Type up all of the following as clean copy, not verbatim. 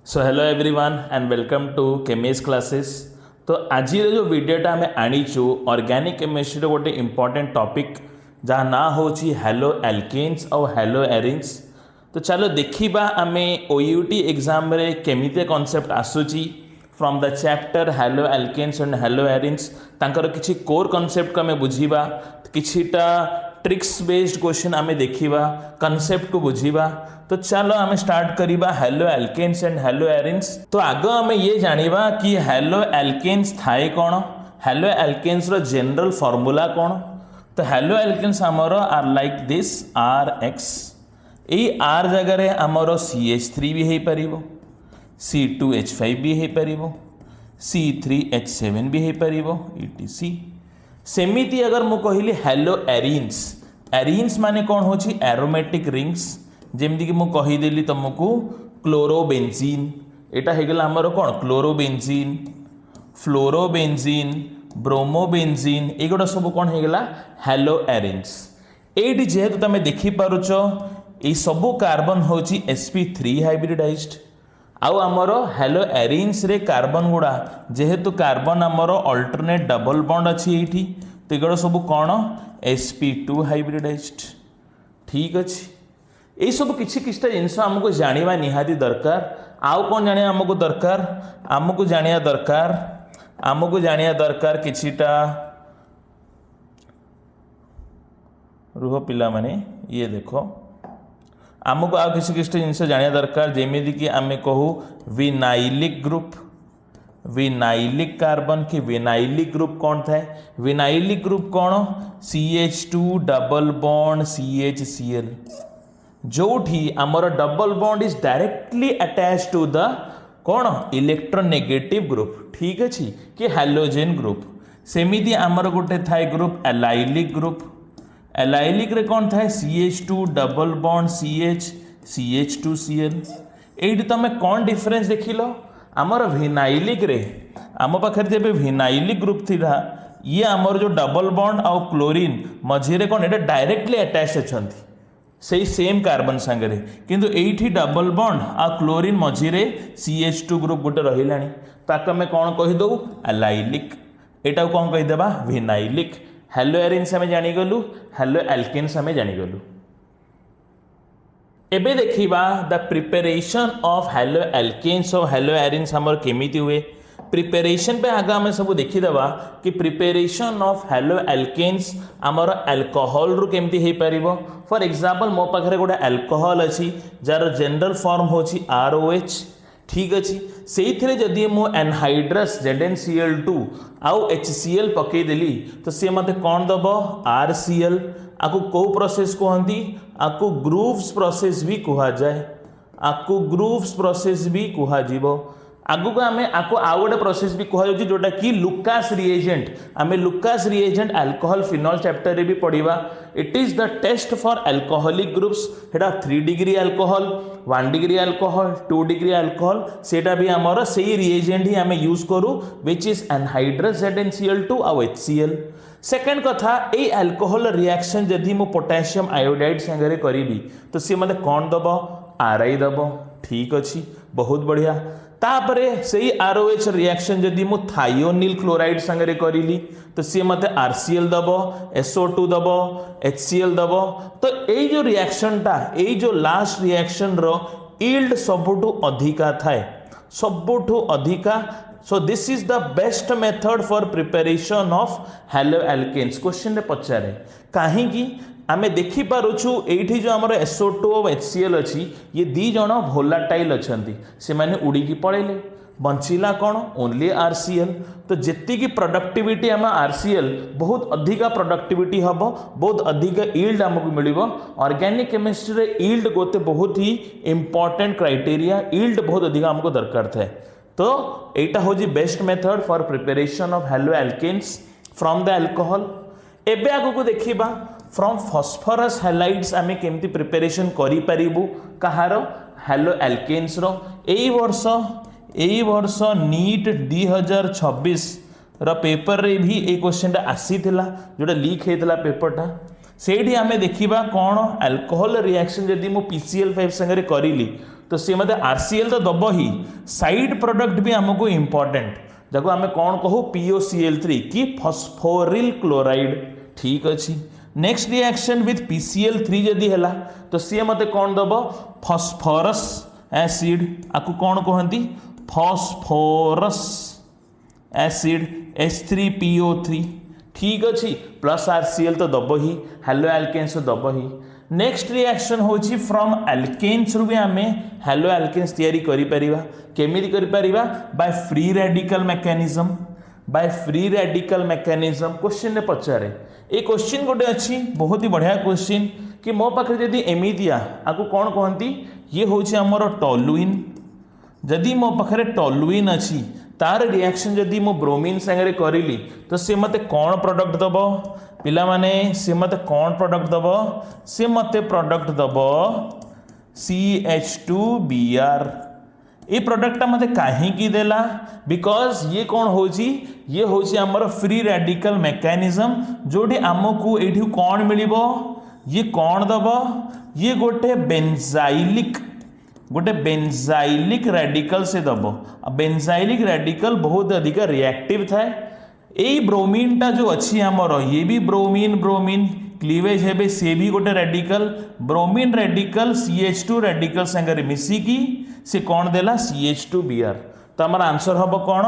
So hello everyone and welcome to chemistry classes. तो आज जो वीडियोटा आम आनीचु ऑर्गेनिक केमिस्ट्री गोटे इंपोर्टेंट टॉपिक जहाँ ना हो हेलो एल्केन्स और हेलो एरिन्स। तो चलो देखिबा आमे ओयूटी एग्जाम रे केमिते कॉन्सेप्ट आसूची from the chapter haloalkanes and haloarenes. तांकर किछि कोर कॉन्सेप्ट को आमे बुझीबा, किछिटा ट्रिक्स बेस्ड क्वेश्चन आमे देखिबा, कॉन्सेप्ट को बुझीबा। तो चलो आमे स्टार्ट करिबा haloalkanes and haloarenes. तो आग आमे ये जानिबा कि हेलो एल्केन्स थाए कोन, हेलो एल्केन्स रो जनरल फार्मूला कोन। तो हेलो एल्केन्स हमरो आर लाइक दिस RX। एई R जगह रे हमरो CH3 भी हे परिबो, C2H5 भी हे परिबो, C3H7 भी हे परिबो ETC। सेमिति अगर मु कहली हेलो एरिन्स, एरिन्स माने कौन होची एरोमेटिक रिंग्स। जेमती कि मु कहीदेली तुमको क्लोरोबेंजीन, एटा हेगला हमर कौन क्लोरोबेंजीन, फ्लोरोबेंजीन, ब्रोमोबेंजीन, एगुड़ा सब कौन हेगला हेलो एरिन्स। एटी जेहेतु तुम देखि पारुछ ए सबु कार्बन होची sp3 हाइब्रिडाइज्ड। आउ आमर हेलो एरिन्स रे कार्बन गुड़ा जेहेतु कार्बन आमर अल्टरनेट डबल बॉन्ड अच्छी एठी, तो एगुड़ा सब कौन sp2 हाइब्रिडाइज्ड। ठीक अच्छे, ये सब किसी किसी जिनस आमको जाना निहाती दरकार। आउ कौन जाना आमको दरकार, आमको जाना दरकार, आमको जाना दरकार किछिटा रुह पिला माने ये देखो आमको आ किसी किसी जिनस जाना दरकार। जेमिति कि आमे कहू विनाइलिक ग्रुप, विनाइलिक कार्बन की विनाइलिक ग्रुप कौन थाए, विनाइलिक ग्रुप कौन CH2 डबल बॉन्ड CHCl, जोठी आमर double bond is directly attach to the कौन इलेक्ट्रोनेगेटिव ग्रुप। ठीक अच्छे कि हाइड्रोजन ग्रुप। सेमिति आमर गोटे थाए ग्रुप एलाइलिक ग्रुप, एलाइलिक रे कौन थाए CH2 double bond CH CH2Cl। एठी तुम कौन डिफरेंस देखिल, आमर विनाइलिक रे आम पाखे जब विनाइलिक ग्रुप थिला ये आमर जो डबल बॉन्ड आउ क्लोरीन मझे कौन एटा डायरेक्टली अटैच अछंती से सेम कार्बन सांगे, किंतु एठी डबल बॉन्ड आ क्लोरीन मझिरे CH2 ग्रुप गोटे रहिलानी, ताक आमे कौन कहिदौ एलाइलिक, एटा कौन कहिदेबा विनाइलिक। हेलो एरिन्स आमे जानि गलु, हेलो एल्केन्स आमे जानि गलु। एबे देखिबा the preparation of halo alkanes और हेलो एरिन्स हमर केमिति हुए। प्रिपरेशन पे आगे आम सब देखीदे कि प्रिपरेशन ऑफ हेलो एल्केन्स आमर अल्कोहल रु केमती हो पार। फॉर एग्जांपल मो पाखे गोटे अल्कोहल अच्छी जार जनरल फॉर्म होची ROH। ठीक अच्छे, से जदि मु एनहाइड्रस ZnCl2 आउ HCl पकईदेली तो सी मत कौन दब RCl। आपको कौ प्रोसेस कहती, आपको ग्रूव्स प्रोसेस भी कह जाए, आपको ग्रूव्स प्रोसेस भी कह। आगु को आमे आको आउ गोटे प्रोसेस भी कह जोटा कि लुकास रिएजेंट। आमे Lucas reagent alcohol phenol chapter रे भी पढ़िबा। It is the test for alcoholic groups. हेडा 3 degree alcohol, 1 degree alcohol, 2 degree alcohol, सेटा भी हमर सेही रिएजेंट ही आमे यूज करू व्हिच इज एनहाइड्रस ZnCl2 और HCl। सेकेंड कथा, ए अल्कोहल रिएक्शन जदि मो पोटेशियम आयोडाइड संगे करी तो सी मते कौन दब RI दब। ठीक अच्छी, बहुत बढ़िया। तापरे सही ROH रिएक्शन जदि मु थायोनिल क्लोराइड संगे करिली तो सी मते RCl दब, SO2 दब, HCl दब। तो यही जो रिएक्शन टा, यही जो लास्ट रिएक्शन रो यील्ड सबुठु अधिका थाए, सबुठु अधिका। So this is the best method for preparation of halo alkanes. Question रे पचारे कहीं आमे देखि पारुछु एठी जो हमर SO2 और HCl अच्छी ये दी जण भोलाटाइल अछंती, से माने उड़ी की पळेले, बंचिला कौन ओनली RCl। तो जेति की प्रोडक्टिविटी आम RCl बहुत अधिका प्रोडक्टिविटी हम, बहुत अधिका यील्ड हमको मिलिबो। ऑर्गेनिक केमिस्ट्री रे यील्ड गोते बहुत ही इंपोर्टेंट क्राइटेरिया, यील्ड बहुत अधिका हमको दरकार थाए। तो एटा होजी best method for preparation of halo alkanes from the alcohol. एबे आगो को देखिबा फ्रॉम फॉस्फरस हैलाइड्स आमे केमती प्रिपरेशन करि परिबु कहार हेलो एल्केन्स रो। एई वर्ष नीट 2026 रो पेपर रे भी ए क्वेश्चन आसी थिला जोटा लीक हेतला पेपरटा। सेठी आमे देखिबा कौन अल्कोहल रिएक्शन जदि मु PCl5 संगे करिली तो सी मत आरसीएल तो दब ही साइड प्रोडक्ट भी आमको इंपोर्टेंट जब आम कौन कहू POCl3 कि फॉस्फोरिल क्लोराइड ठीक अच्छी नेक्स्ट रिएक्शन विथ PCl3 जदि है तो सी मत कौन दब फॉस्फोरस एसिड आपको कौन कहती फॉस्फोरस एसिड H3PO3 ठीक अच्छी प्लस आरसीएल तो दब ही हेलो एल्केन्स तो दब ही नेक्स्ट रिएक्शन होची फ्रॉम एल्केन्स रु भी आम हेलो एल्केन्स तैयारी करि परिबा केमिति करि परिबा by free radical mechanism question ने पचारे ये क्वेश्चन गोटे अच्छी बहुत ही बढ़िया क्वेश्चन कि मो पाखे जदि एमितिया आपको कौन कहती ये होची हमर टॉलुइन जदि मो पाखे टॉलुइन अच्छी तार रिएक्शन जदि मो ब्रोमीन संगे करिली तो सी मते कौन प्रोडक्ट दब पिला माने सी मते कौन प्रोडक्ट दब सी मते प्रोडक्ट दब CH2Br ये प्रोडक्ट मते कहीं देला बिकॉज ये कौन होची ये होची हमर फ्री रेडिकल मैकेनिज्म जोटी आमको एठी कौन मिलिबो ये कौन दब ये गोटे बेंजाइलिक रेडिकल से दब बेंजाइलिक रेडिकल बहुत अधिक रिएक्टिव थाए यही ब्रोमीन टा जो अच्छी आमर ये भी ब्रोमीन क्लीवेज है से भी गोटे radical bromine radical CH2 radical संगे मिसिकी से कौन देला CH2Br तो आम आंसर हम कौन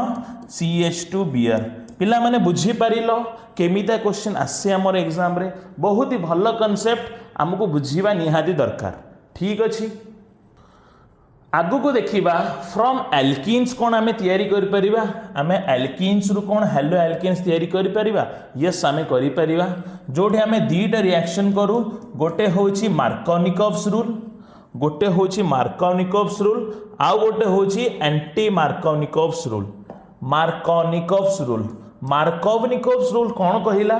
CH2Br पिला माने बुझी पारिल केमिता क्वेश्चन आसे आमर एग्जाम रे बहुत ही भल कॉन्सेप्ट आमको बुझीबा निहाती दरकार ठीक अच्छी आगु को देखिबा फ्रॉम एल्कीन्स कौन आमे तैयारी करि परिबा आमे एल्कीन्स रु कौन हेलो एल्केन्स तैयारी करि परिबा यस आमे करि परिबा जोठी आमे दीटा रिएक्शन करू गोटे होची मार्कोनिकोव्स रूल आउ गोटे होची anti Markovnikov's rule Markovnikov's rule कौन कहिला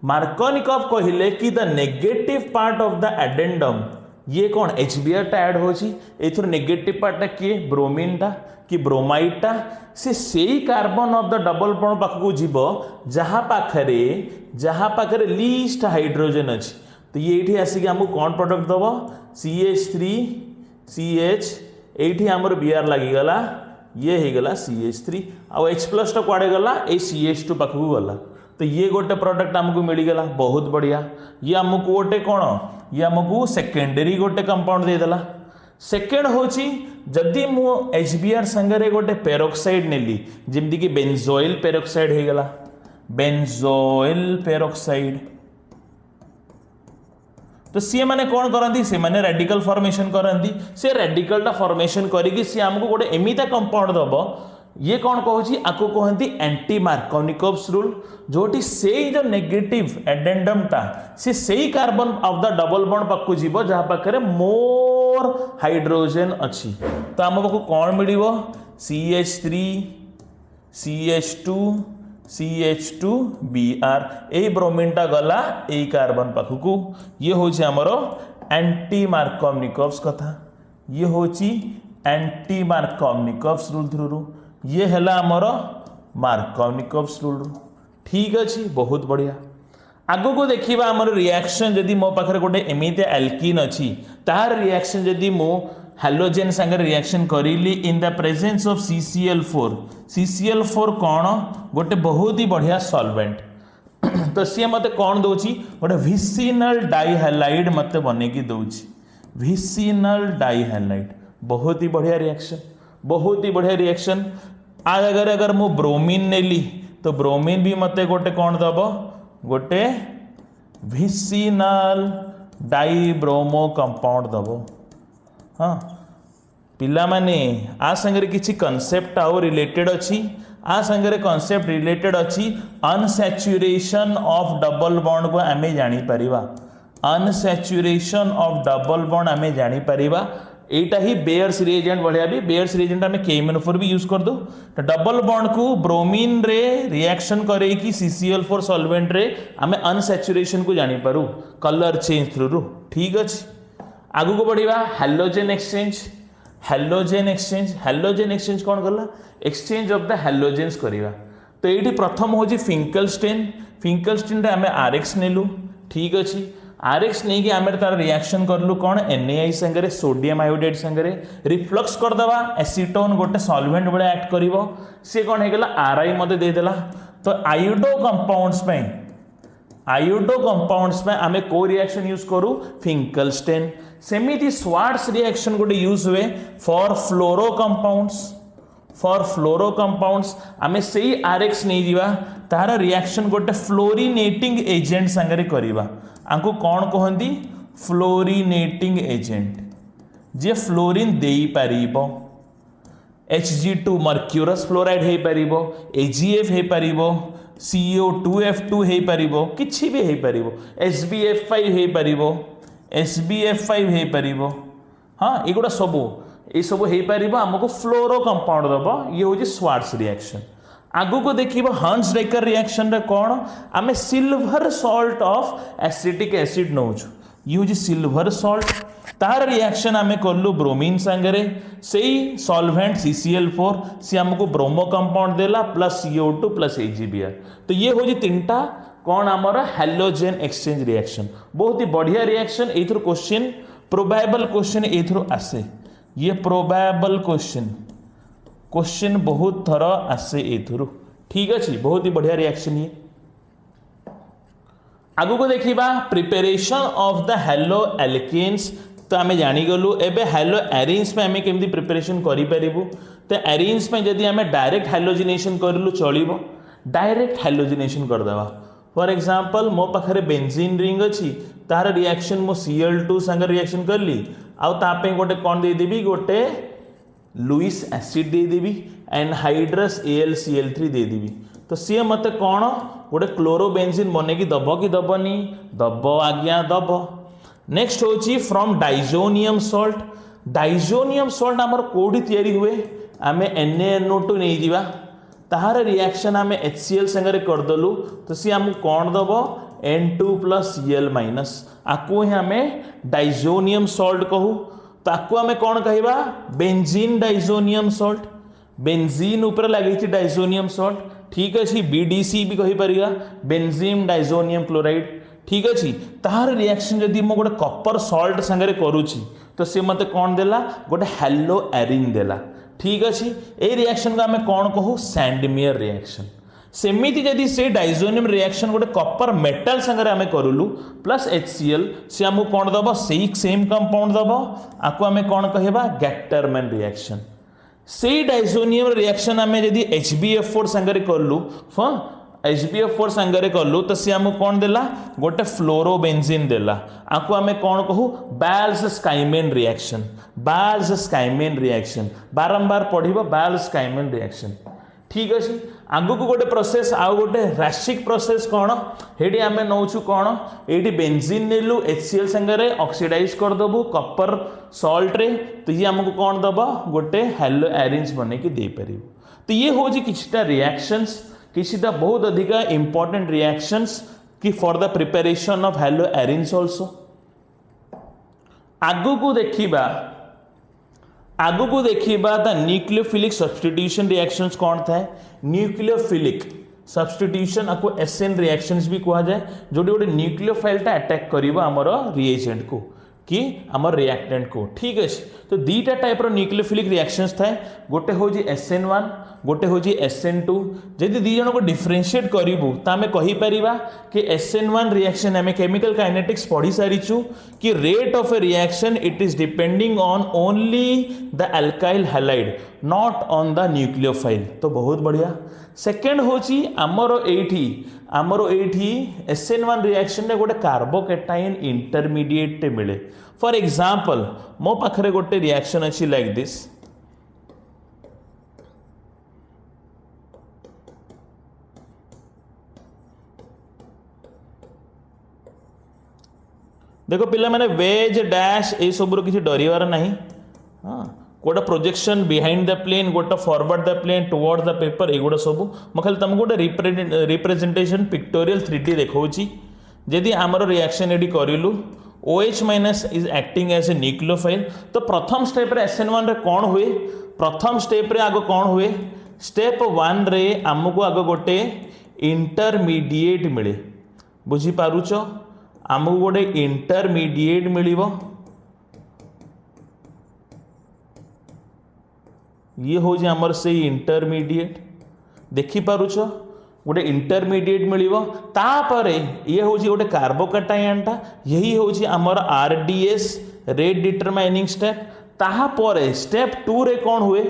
मार्कोनिकोव कहिले कि the negative part of the addendum ये कौन HBr टा ऐड होची एथुर नेगेटिव पार्ट टा किए ब्रोमीन टा कि ब्रोमाइड टा से सेही carbon of the double bond पाखकू जीवो जहाँ पाखरे लीस्ट हाइड्रोजन अछि तो ये एठी आसी हमको कौन प्रोडक्ट दबो CH3CH एठी हमर Br लागि गला ये हे गला CH3 आ H+ टा कुआडे गला ए CH2 पाखकू गला तो ये गोटे प्रोडक्ट आमको मिलगला बहुत बढ़िया ये आमको गोटे कौन ये आमको सेकेंडरी गोटे कंपाउंड देदेला सेकेंड होची जदि मु HBr संगे गोटे पेरोक्साइड नेली जेमती कि बेंजोइल पेरोक्साइड हो गला बेंजोइल पेरोक्साइड तो सी माने कौन करती से माने रेडिकल फॉर्मेशन करती से रेडिकल टा फॉर्मेशन करिकी सी आमको गोटे एमिता कंपाउंड दब ये कौन कहूँ आपको कहती एंटी मार्कोनिकोव्स रूल जोटी से जो नेगेटिव एडेंडम टा से carbon of the double bond पाखु जीव जहाँ पाखे मोर हाइड्रोजन अच्छी तो आम पाखु कौन मिल CH3 CH2 CH2Br यही ब्रोमीन टा गला यही कार्बन पाखु ये हूँ आमर एंटी मार्कोनिकोव्स कथा ये हूँ एंटी मार्कोनिकोव्स रूल थ्रू ये हैला आमर मार्कोनिकोव्स रूल ठीक अच्छी बहुत बढ़िया आगो को देखिबा आमर रिएक्शन जदि मो पाखरे गोटे एमिते एल्कीन अच्छी तार रिएक्शन जदि मो हाइड्रोजन संगे रिएक्शन करिली in the presence of CCl4 कौन गोटे बहुत ही बढ़िया सॉल्वेंट तो सी मते कौन दउची गोटे विसिनल डाइहैलाइड मते बनेकी दउची विसिनल डाइहैलाइड बहुत ही बढ़िया रिएक्शन आज अगर मु ब्रोमीन नेली तो ब्रोमीन भी मते गोटे कौन दब गोटे विसिनल डाइब्रोमो कंपाउंड दब हाँ पिला माने आ संगे किछि कॉन्सेप्ट आउ रिलेटेड अच्छी आ संगे कॉन्सेप्ट रिलेटेड अच्छी अनसैचुरेशन ऑफ डबल बॉन्ड को आमे जानी परिबा अनसैचुरेशन ऑफ डबल बॉन्ड आमे जानी परिबा एटा ही बेयर्स रिएजेंट बढ़िया भी बेयर्स रिएजेंट आमे KMnO4 भी यूज कर दो तो डबल बॉन्ड को ब्रोमीन रे रिएक्शन करे कि CCl4 सॉल्वेंट रे आमे अनसैचुरेशन को जानी पारू कलर चेंज थ्रू ठीक अछि आगु को बढ़िबा हैलोजन एक्सचेंज कौन गला एक्सचेंज ऑफ द हैलोजेन्स करिबा तो ये प्रथम हूँ फिंकलस्टेन रे आमे RX नेलु ठीक अच्छी आरएक्स नहीं कि आम तार रिएक्शन करलु कौन NaI संगे सोडियम आयोडाइड संगे रिफ्लक्स करदे एसीटोन गोटे सॉल्वेंट भाया एक्ट कर सी कौन होगा RI मत देदेला। तो आयोडो कंपाउंड्स में आम को रिएक्शन यूज करूँ फिंकलस्टेन। सेमिति स्वार्ट्स रिएक्शन गोटे यूज हुए फॉर फ्लोरो कंपाउंड्स आम से आरएक्स नहीं जीवा तार रिएक्शन गोटे फ्लोरिनेटिंग एजेंट संगे करवा आंको कौन कहती फ्लोरिनेटिंग एजेंट जे फ्लोरीन दे पारिबो Hg2 मर्क्यूरस फ्लोराइड हो पारिबो AgF हो पारिबो CO2F2 हो पारिबो किछि भी हो पारिबो SbF5 हो पारिबो SbF5 हो पारिबो। हाँ एगुड़ा सब ये सब हो पारिबो हमको फ्लोरो कंपाउंड दबो ये होची स्वार्ट्स रिएक्शन। आगु को देखिबो हंस डेकर रिएक्शन रे कौन आम silver salt of acetic acid नौचु ये होची सिल्वर सॉल्ट तार रिएक्शन आम कलु ब्रोमीन संगे से सॉल्वेंट CCl4 सी आमको ब्रोमो कंपाउंड देला प्लस CO2 प्लस AgBr। तो ये होची तीनटा कौन आमर हैलोजेन एक्सचेंज रिएक्शन बहुत ही बढ़िया रिएक्शन। एथुर क्वेश्चन प्रोबेबल क्वेश्चन एथुर आसे ये प्रोबेबल क्वेश्चन बहुत थर आसे एथुरु ठीक अच्छे बहुत ही बढ़िया रिएक्शन ये। आगु को देखिबा preparation of the haloalkanes. तो आम जानीगलु एबे हैलो एरिन्स में आम केमती प्रिपरेशन करूँ। तो एरिन्स में जदि आम डायरेक्ट हैलोजिनेशन करूँ चलो डायरेक्ट हैलोजिनेशन करदेवा। फॉर एग्जांपल मो पाखे बेंजीन रिंग अच्छी तार रिएक्शन मो Cl2 संगे रिएक्शन करली आउ गोटे कौन देदेवी गोटे लुईस एसिड देदेवी एनहाइड्रस AlCl3 देदेवी। तो सी मत कौन गोटे क्लोरोबेंजीन बन की दब कि दबनी दब आज्ञा दब। नेक्स्ट होची फ्रॉम डाइजोनियम सॉल्ट आमर कोडी तैयारी हुए आम NaNO2 नहीं जीवा तार रिएक्शन आम HCl संगे करदेलु तो सी आमको कौन दब N2 प्लस Cl माइनस आपको ही आम डाइजोनियम सॉल्ट कहू। तो आपको आम कौन कहवा बेंजीन डाइजोनियम सॉल्ट बेंजीन उपर लगी डाइजोनियम सॉल्ट ठीक अच्छे BDC भी कहीपर बेंजीन डाइजोनियम क्लोराइड ठीक अच्छे। तार रिएक्शन जदि मो गोटे कपर सॉल्ट संगे करुच्ची तो सी मत कौन देला गोटे हैलो एरिन देला ठीक अच्छे। ये रिएक्शन को आम कौन कहू सैंडमियर रिएक्शन। सेमिति जदि से डाइजोनियम रिएक्शन गोटे कपर मेटल संगे आम करूँ प्लस HCl सी आमको कौन दब सेम कंपाउंड दब आपको आम कौन कहवा गैटरमैन रिएक्शन। से डाइजोनियम रिएक्शन आम जदि HbF4 संगे कलु HbF4 संगे कलु तो सी आमको कौन देला गोटे फ्लोरोबेंजीन देला आपको आम कौन कहू बाल्स-स्काइमेन रिएक्शन बारंबार पढ़िबो बाल्स-स्काइमेन रिएक्शन ठीक अच्छे। आगु को गोटे प्रोसेस आउ गोटे रासिक प्रोसेस कौन हेडी आम नौचु कौन ये बेंजीन नेलु HCl संगे ऑक्सीडाइज करदेबू कपर सॉल्ट रे तो ये आमको कौन दब गोटे हैलो एरिन्स बन के दे पार। तो ये हूँ किछिटा रिएक्शंस किछिटा बहुत अधिका इंपोर्टेंट रिएक्शंस कि for the preparation of hello arenes also. आगु को देखिबा द न्यूक्लियोफिलिक सब्स्टिट्यूशन रिएक्शंस कौन थाए न्यूक्लियोफिलिक सब्स्टिट्यूशन आपको SN रिएक्शंस भी कहा जाए जो गोटे न्यूक्लियोफाइल अटैक करिबो हमर रिएजेंट को कि हमर रिएक्टेंट को ठीक अच्छे। तो दीटा टाइप रो न्यूक्लियोफिलिक रिएक्शंस थाए गोटे होजी SN1 गोटे होजी SN2। जदि दी जन को डिफरेंशिएट करिबु त आमे कहि परिबा कि SN1 रिएक्शन आमे केमिकल काइनेटिक्स पढ़ी सारिछु कि rate of A reaction it is depending on only the alkyl halide not on the nucleophile. तो बहुत बढ़िया। सेकेंड होची आमर एठी SN1 रिएक्शन रे गोटे कार्बोकेटाइन इंटरमीडिएट मिले। फॉर एग्जांपल मो पाखरे गोटे रिएक्शन अच्छी लाइक दिस देखो पिला मैंने वेज डैश ये सब किसी डरबार ना हाँ गोटे प्रोजेक्शन बिहाइंड द प्लेन गोटे forward the plane toward the paper एगुड़ा सब मैं खाली तुमको गोटे रिप्रेजेंटेशन पिक्टोरियल 3D देखी जदि आमर रिएक्शन ये करूँ OH minus is acting as a nucleophile. तो प्रथम स्टेप रे SN1 रे कौन हुए प्रथम स्टेप रे आग कौन हुए स्टेप 1 रे आमको आग गोटे इंटरमीडिएट मिले बुझी पारुच आमको गोटे इंटरमीडिएट मिलिबो। ये हूँ आमर से इंटरमीडिएट देखि पारुछ गोटे इंटरमीडिएट मिलिबो। तापरे ये हूँ गोटे कार्बोकैटायनटा यही हूँ आमर आरडीएस रेट डिटरमाइनिंग स्टेप। ताहापर स्टेप 2 रे कौन हुए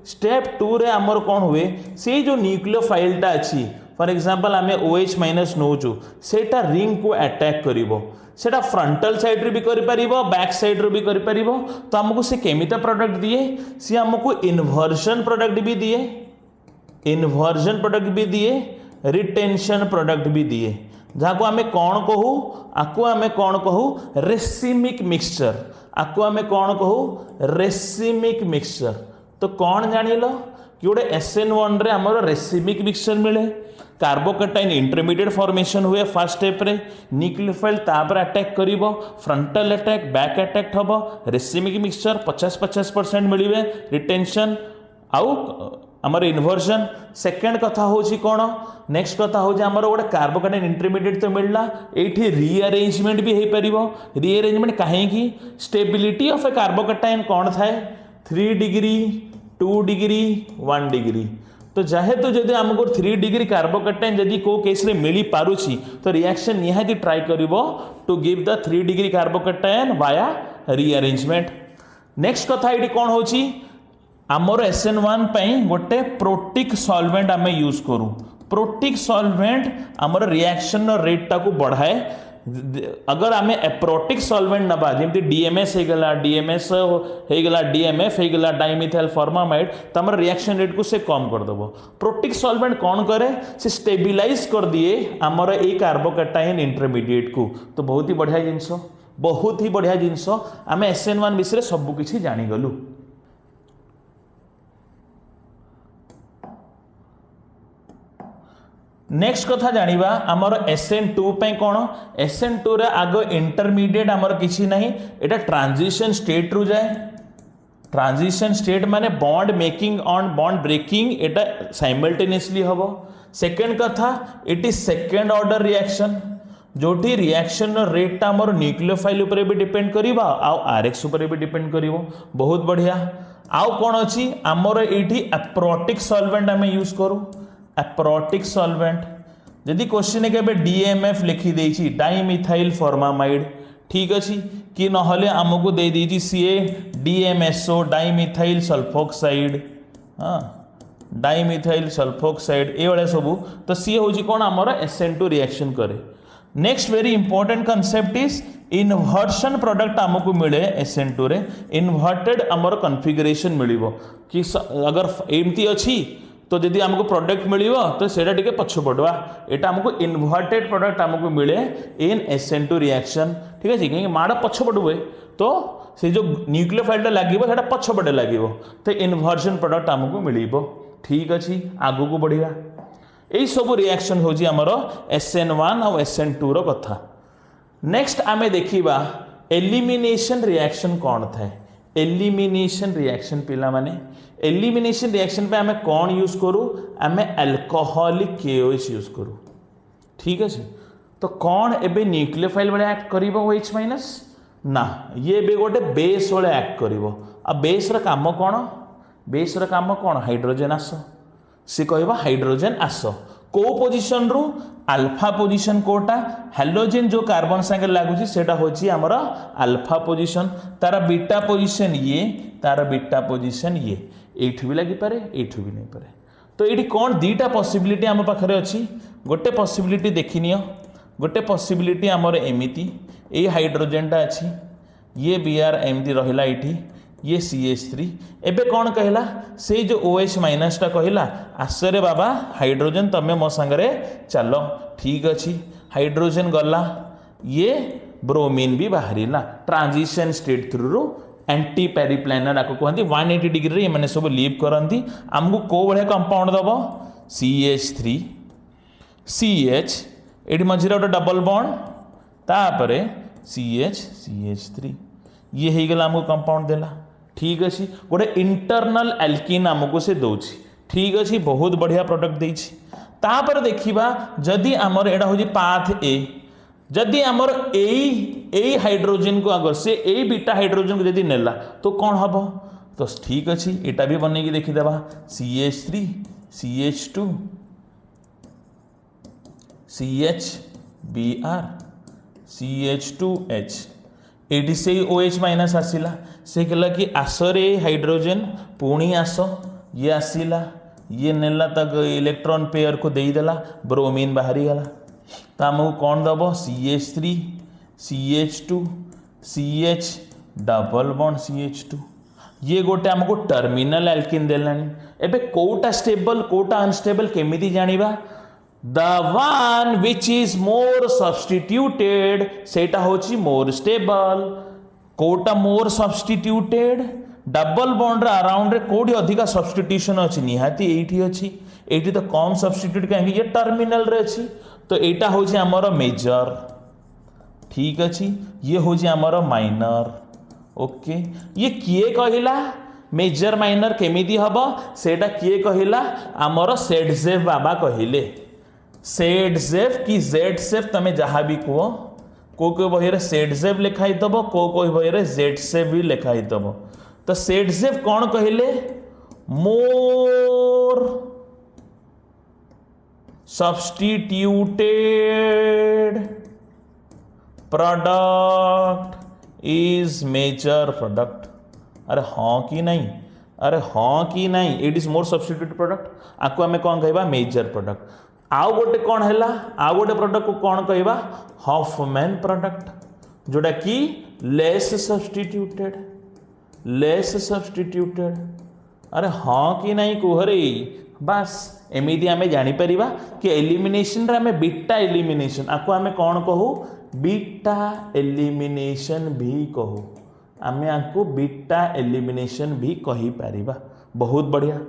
स्टेप 2 रे आमर कौन हुए से जो न्यूक्लियोफाइलटा अच्छी फॉर एग्जांपल आम OH माइनस नौचु सेटा रिंग को अटैक करिवो सेटा फ्रंटल साइड रे भी करि परिबो बैक साइड रे भी करि परिबो। तो हमको से केमिता प्रोडक्ट दिए सी हमको इन्वर्जन प्रोडक्ट भी दिए इन्वर्जन प्रोडक्ट भी दिए रिटेंशन प्रोडक्ट भी दिए जहाँ को आम कौन कहू आपको आम कौन कहू रेसिमिक मिक्सचर आपको आम कौन कहू रेसिमिक मिक्सचर। तो कौन जानिल कि गोटे SN1 रे आमर रेसिमिक मिक्सचर मिले कार्बोकैटाइन इंटरमीडिएट फॉर्मेशन हुए फर्स्ट स्टेप रे न्यूक्लियोफाइल तापर अटैक करिवो फ्रंटल अटैक बैक अटैक हबो रेसिमिक मिक्सचर 50-50% मिलिबे रिटेंशन आउ आमर इन्वर्जन। सेकेंड कथा होची कोन नेक्स्ट कथा होची आमर गोटे कार्बोकैटाइन इंटरमीडिएट तो मिलला एठी रीअरेंजमेंट भी हे परिबो। रीअरेंजमेंट काहे कि स्टेबिलिटी ऑफ ए कार्बोकैटाइन कोन थाए 3 डिग्री 2 डिग्री 1 डिग्री। तो चाहे तो जदि आमको 3 डिग्री कार्बोकैटाइन जदि को केस रे मिली पारुची तो रिएक्शन निहाती ट्राई करिवो to give the 3 degree carbocation via rearrangement. Next कथा एठी कोन होची आमर SN1 पई गोटे प्रोटिक सॉल्वेंट आमे यूज करू। प्रोटिक सॉल्वेंट आमर रिएक्शन रेट टा को बढ़ाए। अगर आम प्रोटिक सॉल्वेंट नबा जमी DMS होगला DMS होगला DMF होगला डाइमिथाइल फॉर्मामाइड तो आम रिएक्शन रेट को से कम करदेव। प्रोटिक सॉल्वेंट कौन करे से स्टेबिलाइज कर दिए आमर ए कार्बोकैटाइन इंटरमीडिएट को। तो बहुत ही बढ़िया जिनस बहुत ही बढ़िया जिनस आम SN1 विषय सबकिछि जानीगलु। नेक्स्ट कथा जानिबा आमर SN2 पे कौन SN2 रे आग इंटरमीडिएट आमर किछि नहीं एटा ट्रांजिशन स्टेट रु जाए। ट्रांजिशन स्टेट माने bond making on bond breaking एटा साइमल्टेनियसली हबो। सेकेंड कथा it is second order reaction जोठी रिएक्शन रेट आमर न्यूक्लियोफाइल ऊपर भी डिपेंड करिबा आ RX ऊपर भी डिपेंड करिवो। बहुत बढ़िया। आउ कौन अछि आमर एठी अप्रोटिक सॉल्वेंट आमे यूज करू। अप्रोटिक सॉल्वेंट जदि क्वेश्चन के DMF लिखी देछि डाइमिथाइल फॉर्मामाइड ठीक अच्छी कि नहले आमको दे देछि सीए DMSO डाइमिथाइल सल्फोक्साइड हाँ डाइमिथाइल सल्फोक्साइड ये भाया सबू। तो सी हूँ कौन आमर SN2 रिएक्शन करे। Next very important concept is inversion product आमको मिले SN2 रे इन्वर्टेड आमर कन्फिगरेशन मिलिबो कि अगर एमती अच्छी तो जदि आमको प्रोडक्ट मिलिबो तो सेटा टिके पछ पड़वा एटा आमको इन्वर्टेड प्रोडक्ट आमको मिले इन SN2 रिएक्शन ठीक है कहीं माड़ पछ पड़ुए तो से जो न्यूक्लियोफाइल लागिबो सेटा पछ पटे लागिबो तो इन्वर्जन प्रोडक्ट आमको मिलिबो ठीक अच्छी आगु को बढ़िया। यही सब रिएक्शन होजी आमर SN1 और SN2 रो कथा। नेक्स्ट आमे देखिबा एलिमिनेशन रिएक्शन कौन था। एलिमिनेशन रिएक्शन पिला माने एलिमिनेशन रिएक्शन पे हमें कौन यूज करूँ आम अल्कोहलिक KOH यूज करूँ ठीक अच्छे। तो कौन एबे न्यूक्लियोफाइल वाले एक्ट करिवो OH माइनस ना ये बे गोटे बेस वाले एक्ट करिवो। आ बेस रा काम कौन बेस रा काम कौन हाइड्रोजन आस सी कहबा हाइड्रोजन आस को पोजिशन रु अल्फा पोजिशन कोटा हाइड्रोजन जो कार्बन संगे लागुची सेटा होची हमरा अल्फा पोजिशन तारा बीटा पोजिशन ये तारा बीटा पोजिशन ये एठू भी लगी पारे एठू भी नहीं पारे। तो ये कौन दीटा पॉसिबिलिटी आम पाखरे अच्छी गोटे पॉसिबिलिटी देखिनियो गोटे पॉसिबिलिटी आमर एमिति ये हाइड्रोजनटा अच्छी ये Br एमती रहिला एठी ये CH3 एबे कौन कहला से जो OH माइनस टा कहला आसरे बाबा हाइड्रोजन तमे मो संगरे चलो ठीक अच्छी हाइड्रोजन गला ये ब्रोमीन भी बाहरिला ट्रांजिशन स्टेट थ्रू रू एंटी पेरिप्लानर आपको कहते 180 डिग्री ये मैंने सब लीव करती आमको कौ भाया कंपाउंड दब CH3 CH ये मझे गोटे डबल बॉन्ड तापर CH3 ये हो गला आमको कंपाउंड देला ठीक अच्छे गोटे इंटरनल एल्किन आमको से दौची ठीक अच्छे बहुत बढ़िया प्रोडक्ट देछि। तापर देखिबा जदि आमर एटा होजी पाथ ए जदि आमर एई हाइड्रोजन को आगर से एई बीटा हाइड्रोजन को जदि नेला तो कौन हम तो ठीक अच्छी एटा भी बनई देखीदे CH3 CH2 CHBr CH2H eighty से OH माइनस आसला से कहला कि आसरे हाइड्रोजन पुणी आस ये आसला ये नेला तक इलेक्ट्रॉन पेयर को देदेला ब्रोमीन बाहरी गला तो आमको कौन दब CH3 CH2 CH double bond CH2 ये गोटे आमको टर्मिनल एल्किन देलानी एबे कोटा स्टेबल कोटा अनस्टेबल केमिति जानिबा the one which is more substituted सेटा होची मोर स्टेबल कोटा more substituted double bond around रे कोडी अधिका सब्स्टिट्यूशन अछि निहाती एठी अछि एठी तो कम सब्स्टिट्यूट काहे ये टर्मिनल रे अछि तो एटा होची हमर मेजर ठीक अछि ये होची हमर माइनर ओके ये किए कहिला मेजर माइनर केमिति हबो सेटा किए कहिला हमर सेडजेफ बाबा कहिले सेडजेफ की जेडसेफ तमे जहा भी को को बही रे सेडजेफ लिखाई दबो को बही रे जेडसेफ भी लिखाई दबो तो सेडजेफ कौन कहिले मोर substituted product is major product अरे हाँ कि नहीं अरे हाँ कि नहीं it is more substituted product आपको आम कौन कहवा मेजर प्रोडक्ट आउ गोटे कौन है आउ गोटे प्रोडक्ट को कौन कहवा हॉफमैन प्रोडक्ट जोड़ा कि लेस सब्स्टिट्यूटेड अरे हाँ कि नहीं कुहरे बस एमिति आमे जानी परिबा कि एलिमिनेशन रे आमे बीटा एलिमिनेशन आपको आमे कौन कहू बीटा एलिमिनेशन भी कहू आमे आपको बीटा एलिमिनेशन भी कही पारिबा बहुत बढ़िया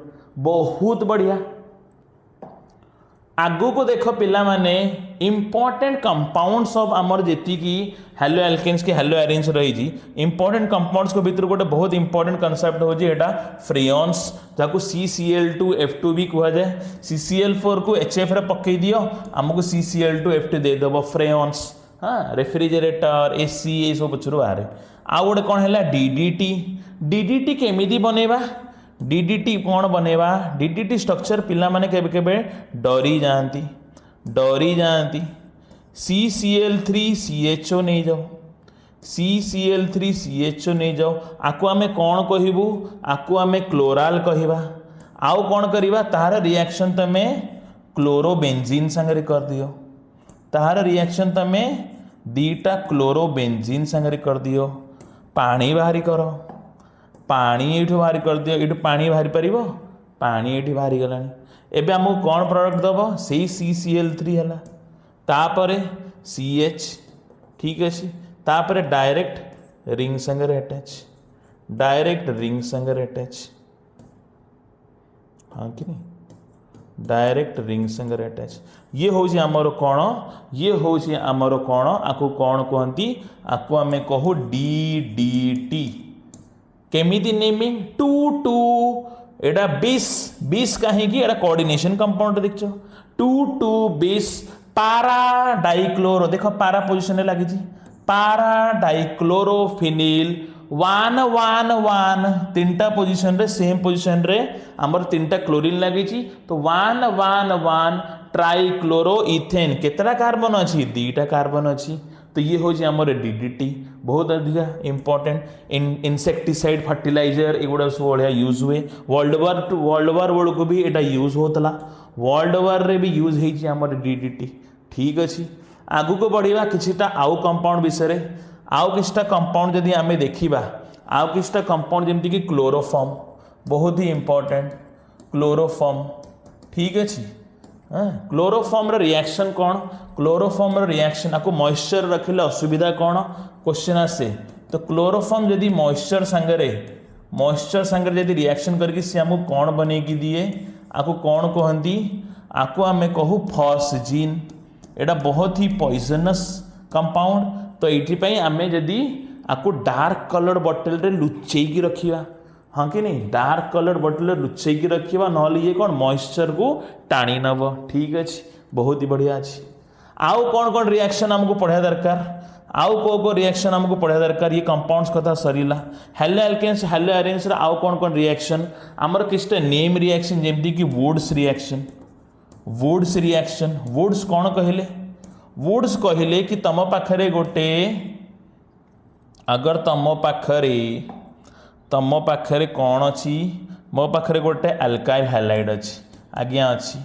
आगु को देखो पिला माने इंपोर्टेंट कंपाउंड्स ऑफ आमर जेती की हेलो एल्केन्स के हेलो एरेंज रही जी इंपोर्टेंट कंपाउंड्स को भीतर गोटे बहुत इंपोर्टेंट कांसेप्ट हो जी एटा फ्रेयन्स जाको CCl2F2 भी कहा जाए CCl4 को HF रे पकई दियो हमको CCl2F2 दे देबो फ्रेयन्स हां रेफ्रिजरेटर AC ए सब पछरो आरे आ गोटे कोन हैला DDT केमिति बनेबा DDT कौन बनेवा DDT स्ट्रक्चर पिला माने केबे केबे डरी जाती CCl3 CHO नहीं जाओ CCl3 CHO नहीं जाओ आको आमे कौन कहबू आको आमे क्लोराल कहबा आउ कौन करबा तार रिएक्शन तमे क्लोरोबेंजीन संगे कर दियो तार रिएक्शन तमे दीटा क्लोरोबेंजीन संगे कर दियो पानी बाहरी करो पानी एठू बाहरी कर दियो एठू पानी बाहरी परिबो पानी एठी बाहरी गलानी एबे हमको कौन प्रोडक्ट दबो सेही CCl3 हला तापरे CH ठीक अछि तापरे डायरेक्ट रिंग संगे अटैच हां कि नहीं डायरेक्ट रिंग संगे अटैच ये होची हमर कोण आको कौन कहंती आको हमें कहू DDT केमिति नेमिंग 2 एडा 20 कहीं एडा कोऑर्डिनेशन कंपाउंड देखो 2 पारा डाइक्लोरो देखो पारा पोजीशन लगी पारा डाइक्लोरोफिनिल 1 तीनटा पोजीशन रे सेम पोजीशन रे हमर तीनटा क्लोरीन लगी तो 1 ट्राइक्लोरो इथेन केतरा कार्बन अच्छी 2टा कार्बन अच्छी तो ये हो हमर DDT बहुत अधिक इंपोर्टेंट इंसेक्टिसाइड फर्टिलाइजर एगुड़ा सब बढ़िया यूज हुए वर्ल्ड वार वर्ल्ड को भी एटा यूज होता वर्ल्ड वार रे भी यूज होती हमर DDT ठीक अच्छी आगु को बढ़िया किछिटा आउ कंपाउंड विषय आउ किछटा कंपाउंड जदि आमे देखिबा आउ किछटा कंपाउंड जेमति कि क्लोरोफॉर्म बहुत ही इंपोर्टेंट क्लोरोफॉर्म ठीक अच्छी क्लोरोफॉर्म रिएक्शन कौन क्लोरोफॉर्म रिएक्शन आपको मॉइस्चर रखिले असुविधा कौन क्वेश्चन आसे तो क्लोरोफॉर्म जदि मॉइस्चर संगे जदि रिएक्शन करके सी हमको कौन बने की दिए आपको कौन कहती आपको आम कहू फॉस्जीन एटा बहुत ही पॉइजनस कंपाउंड तो ये आम जदि आपको डार्क कलर बॉटल रे लुचेकी रखिया हाँ कि नहीं डार्क कलर बॉटल लुचेकी रखिया ना ये कौन मॉइस्चर को टाणी नब ठीक अच्छे बहुत ही बढ़िया अच्छी आउ कौन कौन रिएक्शन हमको पढ़ा दरकार आउ को रिएक्शन हमको पढ़ा दरकार ये कंपाउंड्स कथा सरीला हेलो एल्केन्स हेलो एरेन्स आउ कौन कौन रिएक्शन आमर किछटा नेम रिएक्शन जेमती कि वुड्स रिएक्शन वुड्स कौन कहले वुड्स कहले कि तम पाखरे गोटे अगर तम पाखरे कौन अच्छी मो पाखरे गोटे अल्काइल हैलाइड अच्छी आज्ञा अच्छी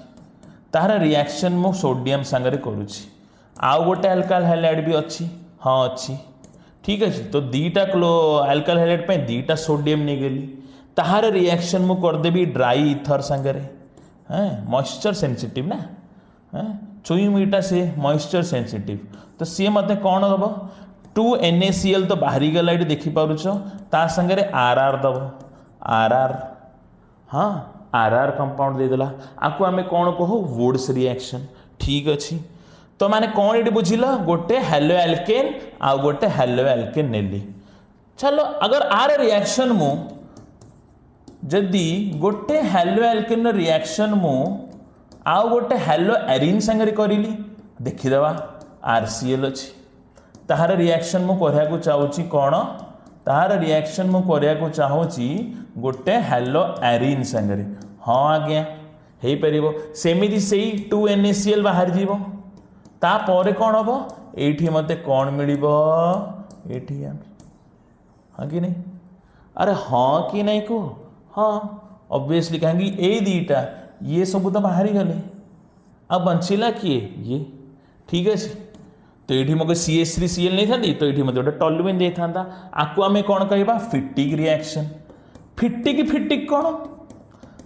तार रिएक्शन मु सोडियम सांगरे करुच्ची आउ गोटे अल्काइल हैलाइड भी अच्छी हाँ अच्छी ठीक अच्छे तो दीटा अल्काइल हैलाइड पे दीटा सोडियम नहीं गली तार रिएक्शन मु करदेवी ड्राई इथर सांगरे मॉइस्चर सेंसिटिव ना चुईमीटा से मॉइस्चर सेंसिटिव तो सी मत कौन दब 2NaCl तो बाहरी गला ये देखिपुच ता संगे आर दब आर हाँ आर कंपाउंड देदेला आपको आम कौन कहू वुड्स रिएक्शन ठीक अच्छी तो माने कौन ये बुझिल गोटे हेलो एल्केन आ गोटे हेलो एल्केन नेली चलो अगर आर रिएक्शन मु जदि गोटे हेलो एल्केन रिएक्शन मु आउ गोटे हेलो एरिन संगे करिली देखीदेवा RCl अच्छी तार रिएक्शन मु करने चाहूँगी कौन तार रिएक्शन मु करने चाहूँगी गोटे हेलो एरिन संगे हाँ आज्ञा हो पार सेमती से 2NaCl बाहर जीव तापर कौन हम ये मत कौन मिल हाँ कि नहीं अरे हाँ कि नहीं कह हाँ ऑब्वियसली कहीं ये दीटा ये सब तो बाहरी गले अब बंचला किए ये ठीक अच्छे तो ये मो CH3Cl नहीं था तो ये मत गोटे टॉल्यूमेन दे था आपको आम कौन कह फिटिक रिएक्शन फिटिक कौन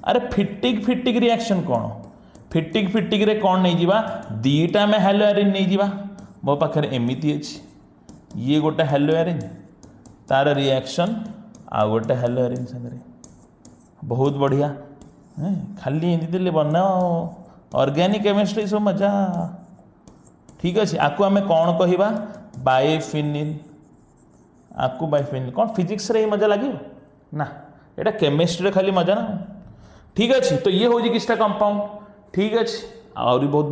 अरे फिटिक रिएक्शन कौन फिटिक रे कौन नहीं जीवा दीटा में हेलो एरिन नहीं जीवा मो पाखे एमती अच्छी ये गोटे हेलो एरिन तार रिएक्शन आ गोटे हेलो एरिन संगे बहुत बढ़िया खाली एमती देले बनाओ ऑर्गेनिक केमिस्ट्री सब मजा ठीक अच्छे आपको आम कौन कह बाइफिनिल आपको बाइफिनिल कौन फिजिक्स रे मजा लगे ना ये केमिस्ट्री खाली मजा ना ठीक अच्छे तो ये हूँ किसटा कंपाउंड ठीक अच्छे और भी बहुत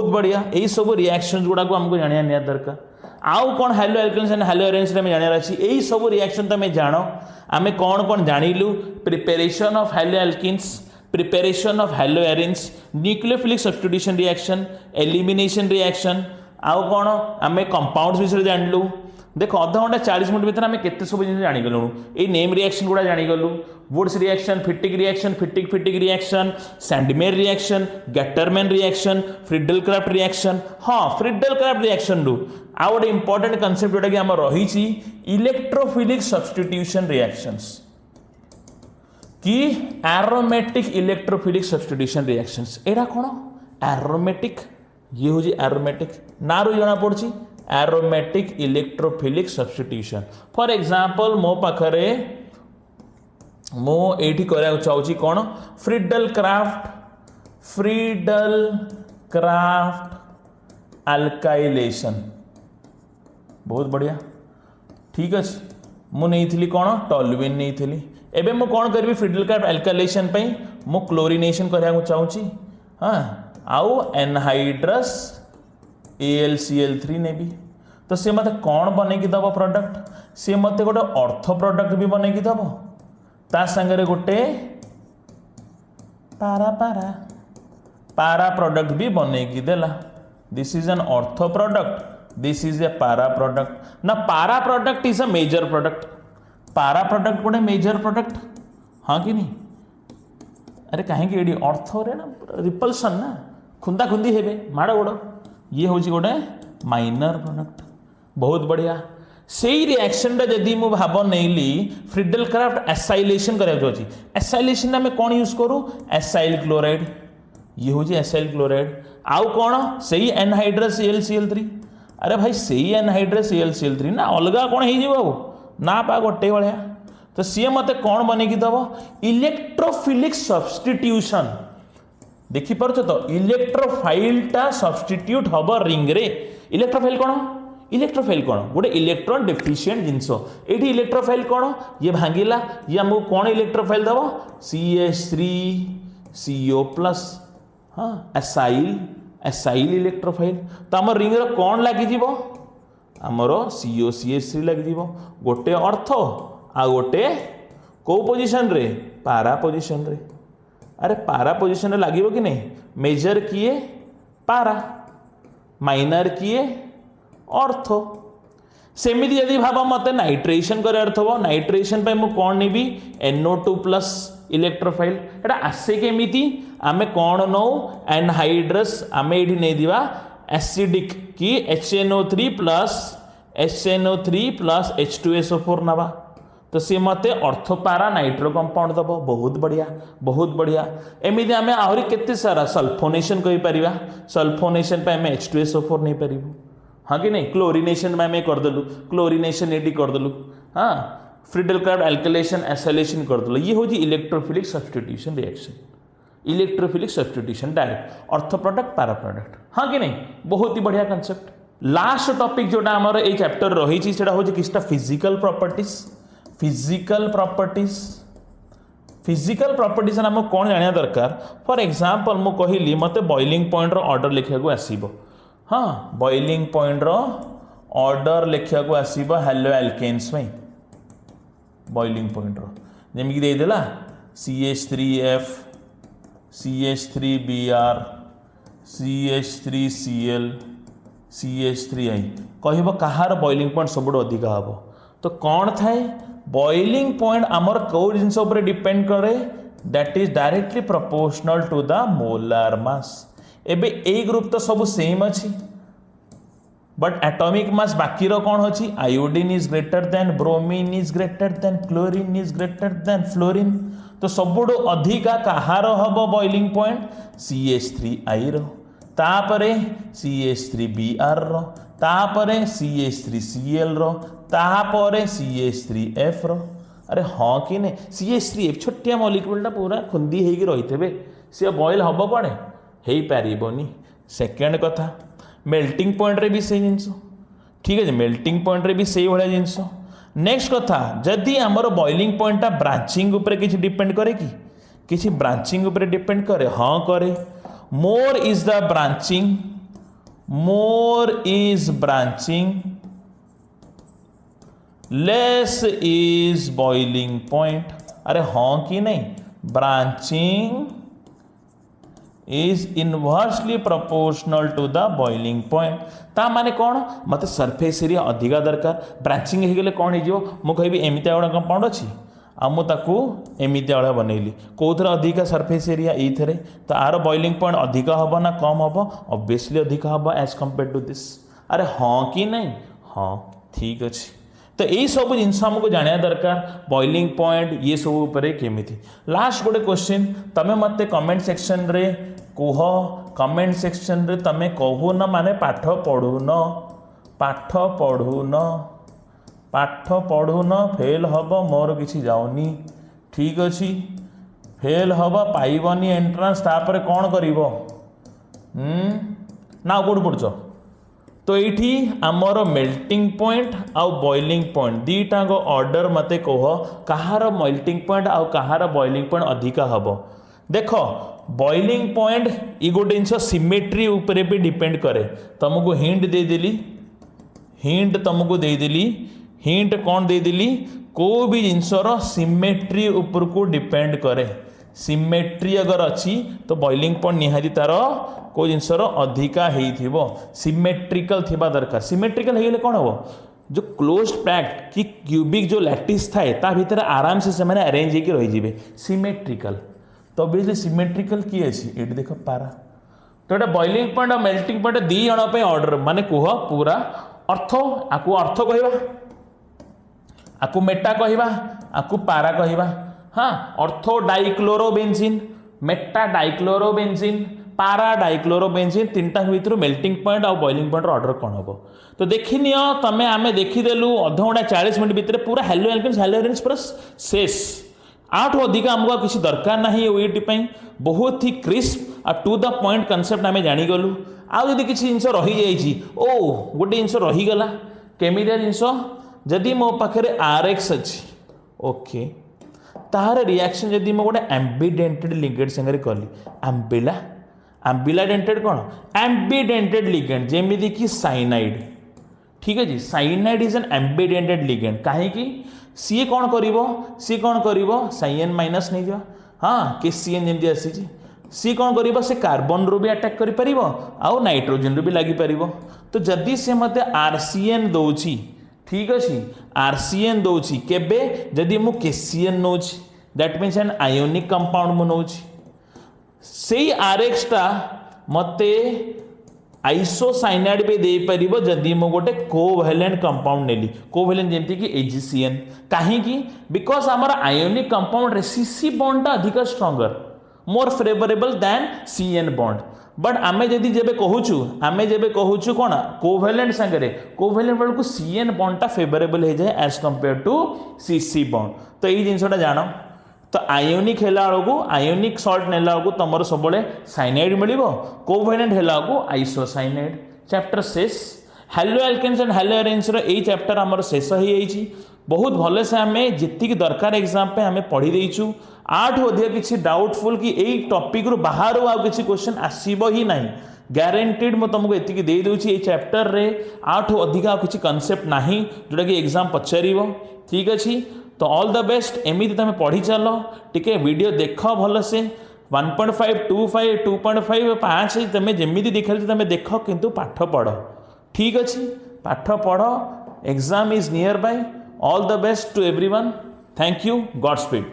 बढ़िया यही सब रिएक्शन गुड़ा को हमको जाना निया दरकार आउ कौन haloalkanes and haloarenes में जानार अच्छी यही सब रिएक्शन तुम जान आम कौन जानिलु preparation of hello alkanes preparation of halo arenes nucleophilic substitution reaction elimination reaction आउ कौन आम कंपाउंड्स विषय जानलु देख अध घंटा 40 मिनट भर आम केते सब जिन जानीगलु ये नेम रिएक्शन गुड़ा जानीगलु Wurtz reaction Fittig reaction Sandmeyer reaction Gattermann reaction Friedel Crafts reaction हाँ फ्रिडल क्राफ्ट रिएक्शन रु आ गोटे इंपोर्टेंट कॉन्सेप्ट जोटा कि आम रही इलेक्ट्रोफिलिक सब्स्टिट्यूशन रिएक्शंस कि एरोमेटिक इलेक्ट्रोफिलिक सब्स्टिट्यूशन रिएक्शंस एरा कौन एरोमेटिक ये हूँ एरोमेटिक ना रू जना पड़ी aromatic electrophilic substitution for example मो पाखरे मो एठी करया चाहूची कौन फ्रिडल क्राफ्ट अल्काइलेशन बहुत बढ़िया ठीक अच्छे मु नहीं कौन टॉल्यूमेन नहीं थी एबे मु कौन करी फ्रिडल क्राफ्ट अल्काइलेशन पई मु क्लोरीनेशन करया चाहूची हाँ आउ एनहाइड्रस AlCl3 ने भी तो सी मत कौन बनई दब प्रोडक्ट सी मत गोटे अर्थ प्रोडक्ट भी बनई दब ता संगे गोटे पारा प्रोडक्ट भी बनई देला this is an ortho product this is a para product ना para product is a major product para product गोटे मेजर प्रोडक्ट हाँ कि नहीं अरे कहीं अर्थ रे ना रिपल्सन ना खुंदा खुंदी हेबे माड़ गोड़ ये हूँ गोटे माइनर प्रोडक्ट बहुत बढ़िया से रिएक्शन जदि मु भाव नहीं फ्रिडल क्राफ्ट एसाइलेशन करा एसाइलेशन में कौन यूज करूँ एसाइल क्लोराइड ये हूँ एसाइल क्लोराइड आउ कौन से एनहाइड्रस AlCl3 अरे भाई से एनहाइड्रस AlCl3 ना अलग कौन हो ना पा गोटे भाया तो सी मत कौन बनई दब इलेक्ट्रोफिलिक सब्स्टिट्यूशन देखिपुर तो इलेक्ट्रोफाइल टा सब्स्टिट्यूट हम रिंग रे इलेक्ट्रोफाइल कौन गोटे इलेक्ट्रॉन डेफिशिएंट जिनस ये इलेक्ट्रोफाइल कौन ये भांगिला ये आमको कौन इलेक्ट्रोफाइल दब CH3CO+ हाँ एसाइल एसाइल इलेक्ट्रोफाइल तो आम रिंग कौन लगे आमर COCH3 लगे गोटे अर्थ आ गोटे को पोजिशन रे पारा पोजिशन रे अरे पारा पोजिशन लगे कि नहीं मेजर किए पारा माइनर किए अर्थ सेमिति यदि भाव मत नाइट्रेशन करार थो नाइट्रेशन पे मु कौन नेबी NO2 प्लस इलेक्ट्रोफाइल एटा आसे केमिति आमे कौन नौ एनहाइड्रस आमे एठी नै दिवा एसिडिक कि HNO3 प्लस H2SO4 नवा तो सी मते ऑर्थोपारा नाइट्रो कंपाउंड दब बहुत बढ़िया एमिति आमे आहुरी केते सारा सल्फोनेशन कहि परिबा सल्फोनेशन पे आमे H2SO4 नै परिबो हाँ कि नहीं क्लोरिनेशन में कर देलु क्लोरिनेशन एडी कर देलु हाँ फ्रीडल कार्ड एल्कलेशन एसोलेशन कर देलु ये होजी electrophilic substitution reaction electrophilic substitution direct अर्थ प्रोडक्ट पैरा प्रोडक्ट हाँ कि नहीं बहुत ही बढ़िया कांसेप्ट लास्ट टॉपिक जोटा हमर ए चैप्टर रही छी सेटा होजी किछटा फिजिकल प्रॉपर्टीज हम कौन जानिया दरकार फॉर एग्जांपल मु कहली मते बॉइलिंग पॉइंट रो ऑर्डर लिखिया को आसीबो हाँ बॉइलिंग पॉइंट रो ऑर्डर लिखिया को आसीबो हेलो एल्केन्स में बॉइलिंग पॉइंट रो जेमि दे देला CH3F CH3Br CH3Cl CH3I कहबो कहार बॉइलिंग पॉइंट सबुठ अधिक हम तो कौन थाए बॉइलिंग पॉइंट आमर कौ जिनस उपर डिपेंड करे that is directly proportional to the molar mass एबे ए ग्रुप तो सब सेम अच्छी बट एटॉमिक मास बाकी रो कौन अच्छी iodine is greater than bromine is greater than chlorine is greater than fluorine तो सबुठ अधिका कहार हम बॉइलिंग पॉइंट CH3I रो तापरे CH3Br रो तापरे CH3Cl रो तापरे CH3F रो अरे हाँ कि नहीं CH3F छोटिया मॉलिक्यूलटा पूरा खुंदी होगी रही थे सी बॉइल हम कौन हो पारनी सेकेंड कथा मेल्टिंग पॉइंट रे भी से जिनस ठीक है मेल्टिंग पॉइंट रे भी से भाया जिनस नेक्स्ट कथा जदि आमर बॉइलिंग पॉइंटा ब्रांचिंग उपरे किसी डिपेंड करे कि किसी ब्रांचिंग उपरे डिपेंड करे हाँ करे more is branching less is boiling point अरे हाँ कि नहीं branching is inversely proportional to the boiling point ता माने कौन मत सरफेस एरिया अधिका दरकार ब्रांचिंग हो गले कौन हो मु कहि एमितिया गुड़ा कंपाउंड अच्छी आ मुझे एमितिया भाया बनइली कौन अधिका सरफेस एरिया ये तो आर बॉइलिंग पॉइंट अधिका हम ना कम हम ऑब्वियसली अधिका हम एज कंपेयर टू दिस अरे हाँ कि नहीं हाँ ठीक अच्छे तो यही सब जिनस आमको जाना दरकार बॉइलिंग पॉइंट ये सब उपरे केमिति लास्ट गोटे क्वेश्चन तमें मत कमेंट सेक्शन रे कह कमेंट सेक्शन रे तमें कहून माने पाठ पढ़ुन फेल हम मोर किसी जाऊनी ठीक अच्छी फेल हम पाइबनी एंट्रांस तापर कौन कर ना कौट पढ़ुच तो ये आमर मेल्टिंग पॉइंट आउ बॉइलिंग पॉइंट दीटाक ऑर्डर मते कह कहार मेल्टिंग पॉइंट आउ कहार बॉइलिंग पॉइंट अधिका हम देख बॉइलिंग पॉइंट ये गोटे जिन सिमेट्री उपरे भी डिपेंड करे तुमको हिंट देदेली हिंट कौन देदेली को भी जिनसर सिमेट्री उपर को डिपेंड करे सिमेट्री अगर अच्छी तो बॉइलिंग पॉइंट निहाती तार को जिनसर अधिका हो सिमेट्रिकल थिबा दरकार सिमेट्रिकल हो कौन हम जो क्लोज पैक्ट कि क्यूबिक जो लैटिस थाए ता भीतर आराम से मैंने अरेंज होकर रही सिमेट्रिकल तो ऑब्वियसली सिमेट्रिकल किए ये देख पारा तो ये बॉइलिंग पॉइंट और मेल्टिंग पॉइंट दी जन ऑर्डर माने कह पूरा अर्थ आपको अर्थ कह आपको मेटा कहवा आपको पारा कहवा हाँ ऑर्थो डाइक्लोरोबेंजीन मेटा डाइक्लोरोबेंजीन पारा डाइक्लोरोबेंजीन तीनटा भर मेल्टिंग पॉइंट और बॉइलिंग पॉइंट ऑर्डर कौन हम तो देखी नि तमें आम देखीदेलु अध घंटा 40 मिनट भितर पूरा हेलो एल्केन्स पूरा शेष आठ अधिक आमको किसी दरकार ना ओईटी बहुत ही क्रिस्प आ टू द पॉइंट कनसेप्ट आम जानीगलु आदि किसी जिन रही ओ गोटे जिन रहीगला केमितिया जिनस जदि मो पाखे RX अच्छी ओके तार रिएक्शन जदि मो गोटे एम्बिडेंटेड लिंकेड संगे कली आम्बिला आम्बिलाडेंटेड कौन एम्बिडेंटेड लिगेंड जेमिति कि साइनाइड ठीक है जी cyanide is an ambidentate ligand कहीं सी कौन करिवो साइन माइनस नहीं जा हाँ केसीएन जमी आसी सी कौन करिवो से कार्बन रू भी अटैक करि परिवो आउ नाइट्रोजन रू भी लगी परिवो तो जदि से मते आरसीएन दोछि ठीक अछि आरसीएन दोछि केबे जदि मु केसीएन नोछि that means an ionic compound मु नोछि सेई आरएक्स टा मते आइसोसाइनाइड पे दे परिबो जदि मु गोटे कोवैलेंट कंपाउंड नेली कोवैलेंट जेमति कि एजीसीएन काहे कि बिकॉज हमर आयोनिक कंपाउंड रे सीसी बॉन्ड टा अधिक stronger more favourable than CN bond but आमे जदि जेबे कहूछु कोन कोवैलेंट संगे कोवैलेंट बेल को सीएन बॉन्ड टा फेवरेबल हो जाए as compare to CC bond तो यही जिनसटा जानो तो आयोनिक हेला को आयोनिक सॉल्ट नेला को तुम सब साइनाइड मिलिबो कोवैलेंट हेला को आइसोसाइनाइड चैप्टर शेष haloalkanes and haloarenes रो एई चैप्टर हमर शेष हो जाइछि बहुत भले से आमे जितिक दरकार एग्जाम पे आमे पढ़ी देइछु आठ अधिक किसी डाउटफुल कि एई टॉपिक रो बाहर आ किसी क्वेश्चन आसीबो ही नहीं ग्यारंटीड मु तुमको एतिकी दे दूची ए चैप्टर रे आठ अधिक किसी कॉन्सेप्ट नाही जोटा कि एग्जाम पचारिबो ठीक अछि तो ऑल द बेस्ट एमिति तुम पढ़ी चलो टिके वीडियो देख भल से 1.5 2.5 2.5 5 तुम जमी देखा तुम देख किंतु पाठ पढ़ ठीक अच्छे पाठ पढ़ exam is near bye all the best to everyone thank you God speed